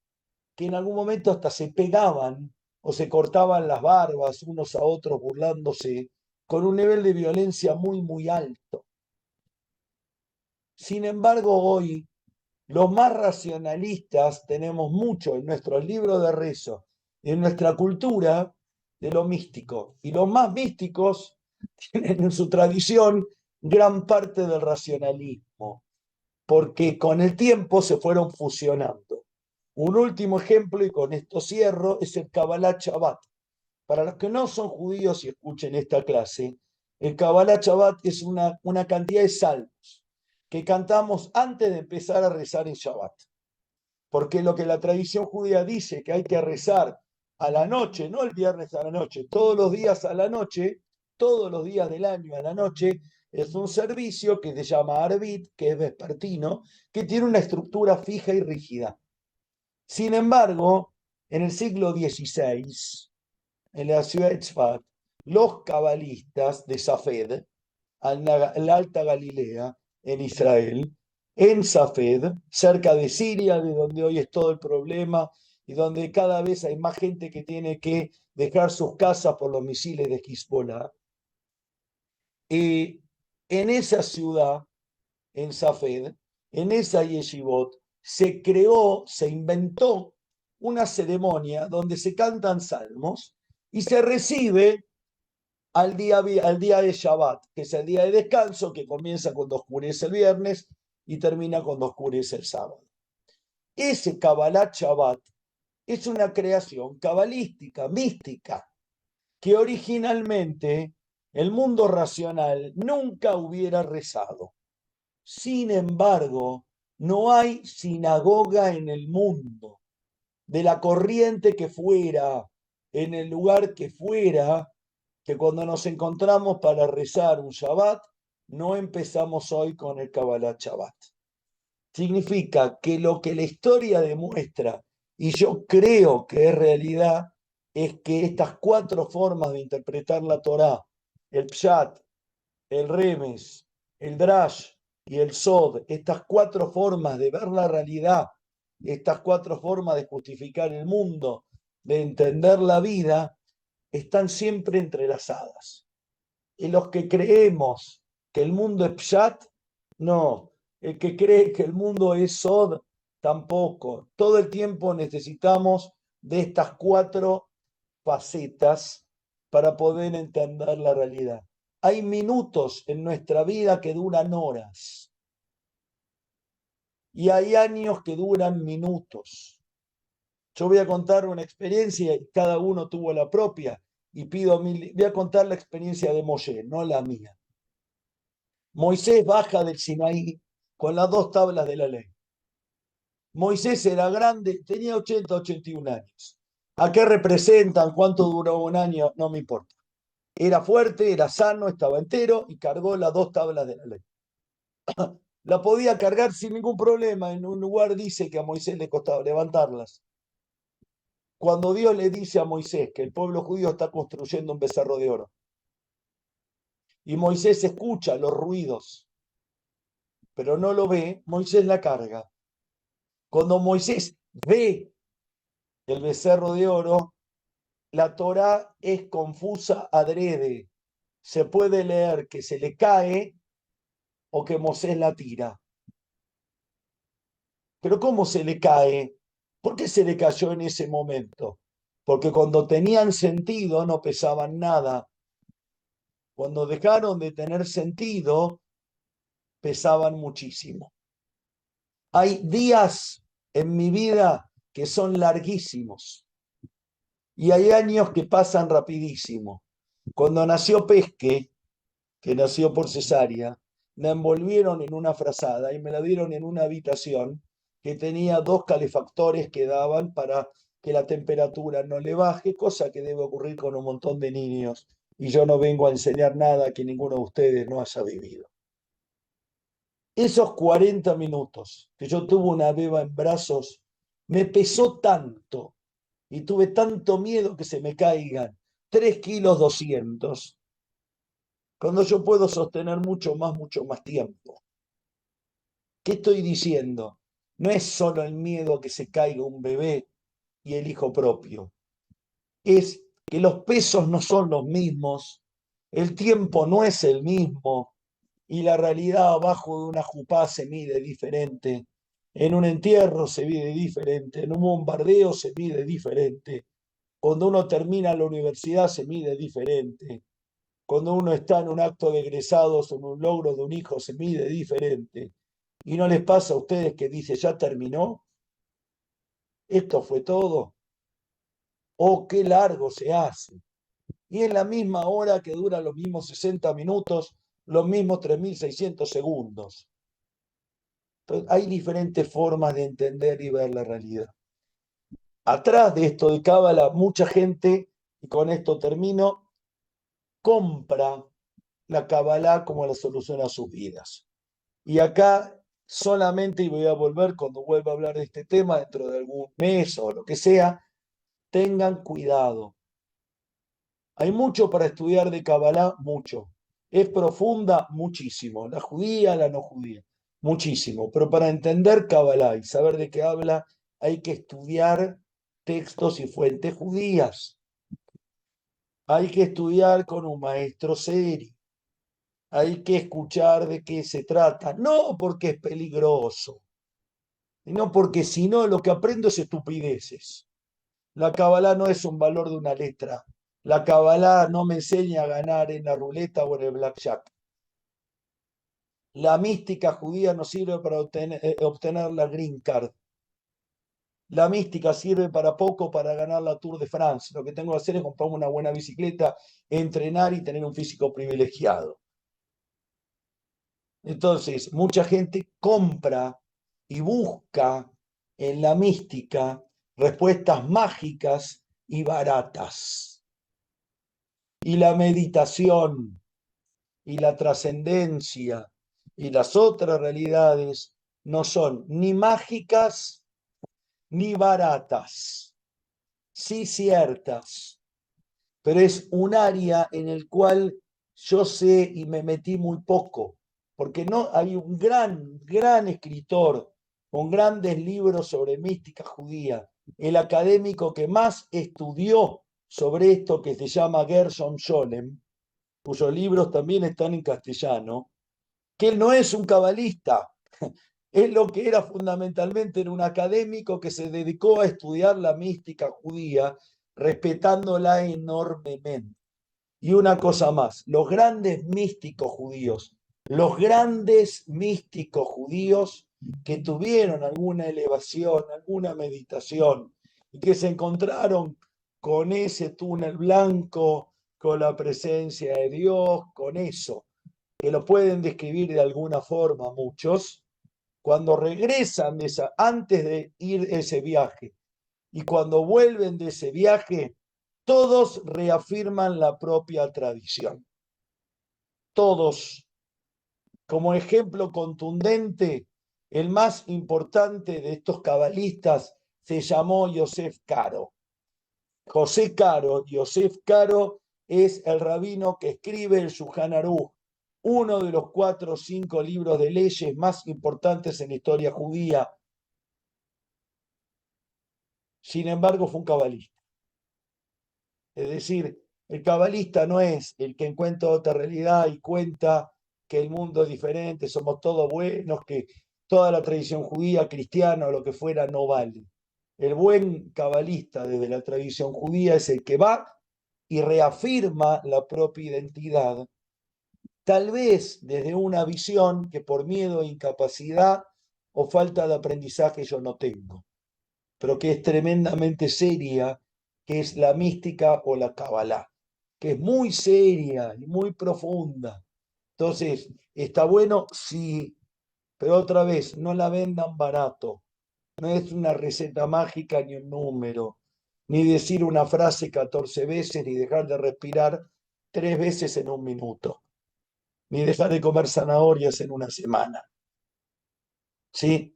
que en algún momento hasta se pegaban o se cortaban las barbas unos a otros burlándose con un nivel de violencia muy, muy alto. Sin embargo, hoy los más racionalistas tenemos mucho en nuestros libros de rezo, en nuestra cultura, de lo místico. Y los más místicos tienen en su tradición gran parte del racionalismo, porque con el tiempo se fueron fusionando. Un último ejemplo, y con esto cierro, es el Kabbalah Shabbat. Para los que no son judíos y escuchen esta clase, el Kabbalah Shabbat es una cantidad de salmos que cantamos antes de empezar a rezar en Shabbat. Porque lo que la tradición judía dice que hay que rezar a la noche, no el viernes a la noche, todos los días a la noche, todos los días del año a la noche, es un servicio que se llama Arbit, que es vespertino, que tiene una estructura fija y rígida. Sin embargo, en el siglo XVI, en la ciudad de Tzfat, los cabalistas de Safed, en la Alta Galilea, en Israel, en Safed, cerca de Siria, de donde hoy es todo el problema, y donde cada vez hay más gente que tiene que dejar sus casas por los misiles de Hezbollah. Y en esa ciudad, en Safed, en esa yeshivot, se creó, se inventó una ceremonia donde se cantan salmos y se recibe al día de Shabbat, que es el día de descanso, que comienza cuando oscurece el viernes y termina cuando oscurece el sábado. Ese Kabbalat Shabbat es una creación cabalística, mística, que originalmente el mundo racional nunca hubiera rezado. Sin embargo, no hay sinagoga en el mundo, de la corriente que fuera, en el lugar que fuera, que cuando nos encontramos para rezar un Shabbat, no empezamos hoy con el Kabbalat Shabbat. Significa que lo que la historia demuestra, y yo creo que es realidad, es que estas cuatro formas de interpretar la Torá, el Pshat, el Remes, el Drash y el Sod, estas cuatro formas de ver la realidad, estas cuatro formas de justificar el mundo, de entender la vida, están siempre entrelazadas. Y los que creemos que el mundo es Pshat, no. El que cree que el mundo es Sod, tampoco. Todo el tiempo necesitamos de estas cuatro facetas para poder entender la realidad. Hay minutos en nuestra vida que duran horas y hay años que duran minutos. Yo voy a contar una experiencia y cada uno tuvo la propia y voy a contar la experiencia de Moshe, no la mía. Moisés baja del Sinaí con las 2 tablas de la ley. Moisés era grande, tenía 80, 81 años. ¿A qué representan? ¿Cuánto duró un año? No me importa. Era fuerte, era sano, estaba entero y cargó las 2 tablas de la ley. La podía cargar sin ningún problema. En un lugar dice que a Moisés le costaba levantarlas. Cuando Dios le dice a Moisés que el pueblo judío está construyendo un becerro de oro y Moisés escucha los ruidos, pero no lo ve, Moisés la carga. Cuando Moisés ve el becerro de oro, la Torá es confusa adrede. Se puede leer que se le cae o que Moisés la tira. Pero ¿cómo se le cae? ¿Por qué se le cayó en ese momento? Porque cuando tenían sentido no pesaban nada. Cuando dejaron de tener sentido, pesaban muchísimo. Hay días en mi vida que son larguísimos y hay años que pasan rapidísimo. Cuando nació Pesque, que nació por cesárea, la envolvieron en una frazada y me la dieron en una habitación que tenía 2 calefactores que daban para que la temperatura no le baje, cosa que debe ocurrir con un montón de niños. Y yo no vengo a enseñar nada que ninguno de ustedes no haya vivido. Esos 40 minutos que yo tuve una beba en brazos, me pesó tanto y tuve tanto miedo que se me caigan 3 kilos 200, cuando yo puedo sostener mucho más tiempo. ¿Qué estoy diciendo? No es solo el miedo a que se caiga un bebé y el hijo propio. Es que los pesos no son los mismos, el tiempo no es el mismo y la realidad abajo de una jupá se mide diferente. En un entierro se mide diferente, en un bombardeo se mide diferente. Cuando uno termina la universidad se mide diferente. Cuando uno está en un acto de egresados o en un logro de un hijo se mide diferente. ¿Y no les pasa a ustedes que dice, ya terminó? ¿Esto fue todo? ¿O qué largo se hace? Y es la misma hora que dura los mismos 60 minutos, los mismos 3.600 segundos. Entonces, hay diferentes formas de entender y ver la realidad. Atrás de esto de Cábala, mucha gente, y con esto termino, compra la Cábala como la solución a sus vidas. Y acá solamente, y voy a volver cuando vuelva a hablar de este tema dentro de algún mes o lo que sea, tengan cuidado. Hay mucho para estudiar de Kabbalah, mucho. Es profunda, muchísimo. La judía, la no judía, muchísimo. Pero para entender Kabbalah y saber de qué habla, hay que estudiar textos y fuentes judías. Hay que estudiar con un maestro serio. Hay que escuchar de qué se trata. No porque es peligroso, sino porque si no, lo que aprendo es estupideces. La Kabbalah no es un valor de una letra. La Kabbalah no me enseña a ganar en la ruleta o en el blackjack. La mística judía no sirve para obtener la green card. La mística sirve para poco para ganar la Tour de France. Lo que tengo que hacer es comprarme una buena bicicleta, entrenar y tener un físico privilegiado. Entonces, mucha gente compra y busca en la mística respuestas mágicas y baratas. Y la meditación y la trascendencia y las otras realidades no son ni mágicas ni baratas, sí ciertas, pero es un área en el cual yo sé y me metí muy poco, porque no hay un gran escritor con grandes libros sobre mística judía, el académico que más estudió sobre esto, que se llama Gershom Scholem, cuyos libros también están en castellano, que él no es un cabalista, es lo que era fundamentalmente un académico que se dedicó a estudiar la mística judía, respetándola enormemente. Y una cosa más, los grandes místicos judíos que tuvieron alguna elevación, alguna meditación, y que se encontraron con ese túnel blanco, con la presencia de Dios, con eso, que lo pueden describir de alguna forma muchos, cuando regresan antes de ir ese viaje y cuando vuelven de ese viaje, todos reafirman la propia tradición. Todos. Como ejemplo contundente, el más importante de estos cabalistas se llamó Yosef Caro. Yosef Caro es el rabino que escribe el Shulchan Aruch, uno de los 4 o 5 libros de leyes más importantes en la historia judía. Sin embargo, fue un cabalista. Es decir, el cabalista no es el que encuentra otra realidad y cuenta que el mundo es diferente, somos todos buenos, que toda la tradición judía, cristiana o lo que fuera no vale. El buen cabalista desde la tradición judía es el que va y reafirma la propia identidad, tal vez desde una visión que por miedo, incapacidad o falta de aprendizaje yo no tengo, pero que es tremendamente seria, que es la mística o la Kabbalah, que es muy seria y muy profunda. Entonces, está bueno, sí, pero otra vez, no la vendan barato. No es una receta mágica ni un número, ni decir una frase 14 veces, ni dejar de respirar 3 veces en un minuto, ni dejar de comer zanahorias en una semana. ¿Sí?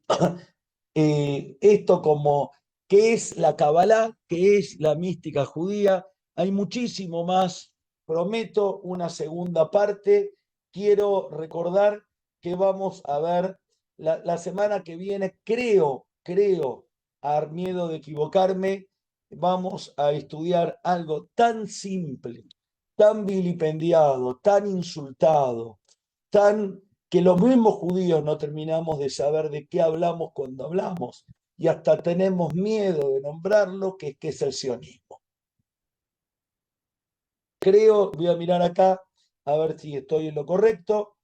Esto como qué es la Kabbalah, qué es la mística judía. Hay muchísimo más. Prometo una segunda parte. Quiero recordar que vamos a ver la semana que viene, creo, a miedo de equivocarme, vamos a estudiar algo tan simple, tan vilipendiado, tan insultado, tan que los mismos judíos no terminamos de saber de qué hablamos cuando hablamos y hasta tenemos miedo de nombrarlo, que es el sionismo. Creo, voy a mirar acá a ver si estoy en lo correcto.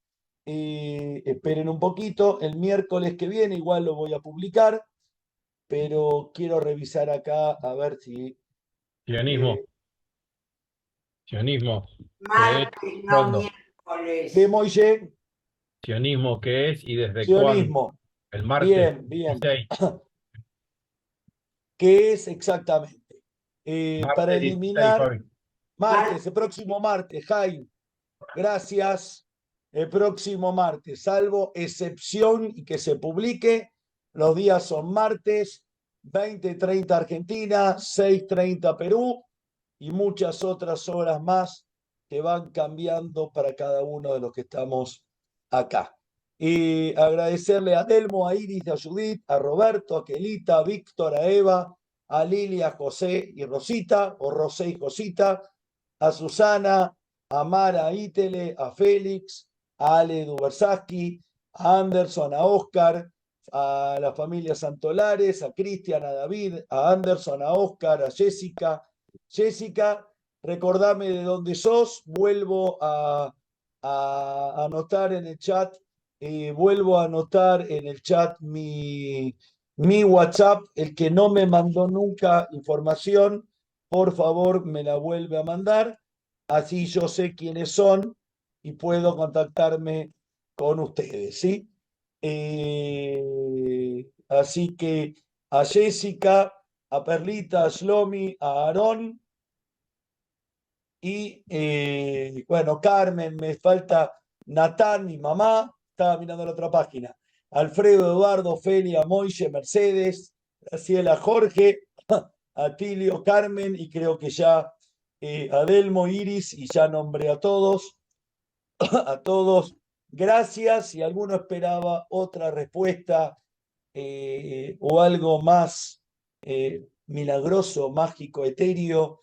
Esperen un poquito, el miércoles que viene igual lo voy a publicar, pero quiero revisar acá a ver si... Sionismo. Sionismo. Martes, no ¿Cuándo? miércoles. ¿Qué, Moishe? Sionismo, ¿qué es y desde cuándo? Sionismo. El martes Bien. 16. ¿Qué es exactamente? Para Martes 16, eliminar... Fabi. Martes, el próximo martes, Jaime. Gracias. El próximo martes, salvo excepción y que se publique, los días son martes, 20:30 Argentina, 6:30 Perú y muchas otras horas más que van cambiando para cada uno de los que estamos acá. Y agradecerle a Delmo, a Iris, a Judith, a Roberto, a Kelita, a Víctor, a Eva, a Lilia, a José y Rosita, o Rosé y Josita, a Susana, a Mara, a Itele, a Félix, a Ale Dubersaski, a Anderson, a Oscar, a la familia Santolares, a Cristian, a David, a Anderson, a Oscar, a Jessica. Jessica, recordame de dónde sos, vuelvo a anotar en el chat, mi WhatsApp, el que no me mandó nunca información, por favor me la vuelve a mandar, así yo sé quiénes son y puedo contactarme con ustedes, ¿sí? Así que a Jessica, a Perlita, a Shlomi, a Aarón y bueno, Carmen, me falta Natán, mi mamá, estaba mirando la otra página, Alfredo, Eduardo, Felia, Moise, Mercedes, Graciela, Jorge, Atilio, Carmen y creo que ya Adelmo, Iris y ya nombré a todos. A todos, gracias. Si alguno esperaba otra respuesta o algo más milagroso, mágico, etéreo,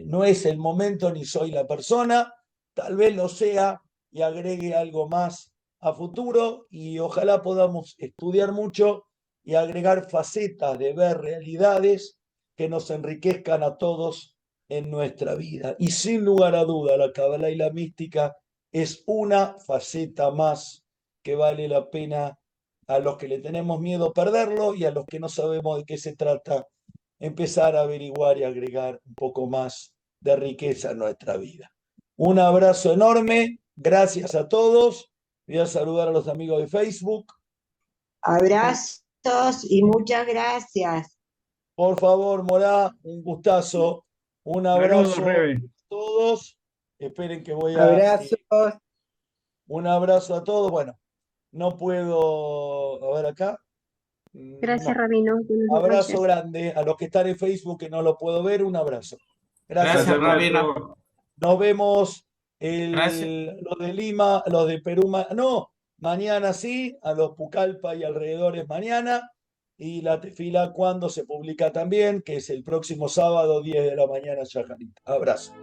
no es el momento ni soy la persona. Tal vez lo sea y agregue algo más a futuro y ojalá podamos estudiar mucho y agregar facetas de ver realidades que nos enriquezcan a todos en nuestra vida. Y sin lugar a duda, la Cábala y la mística es una faceta más que vale la pena a los que le tenemos miedo perderlo y a los que no sabemos de qué se trata, empezar a averiguar y agregar un poco más de riqueza en nuestra vida. Un abrazo enorme, gracias a todos. Voy a saludar a los amigos de Facebook. Abrazos y muchas gracias. Por favor, Morá, un gustazo. Un abrazo a todos. Esperen que voy a... Abrazos. Un abrazo a todos. Bueno, no puedo... A ver acá. Gracias, No. Rabino. Abrazo grande. A los que están en Facebook que no lo puedo ver, un abrazo. Gracias, Rabino. Nos vemos los de Lima, los de Perú. No, mañana sí, a los Pucallpa y alrededores mañana. Y la tefila cuando se publica también, que es el próximo sábado, 10 de la mañana, Shacharit. Abrazo.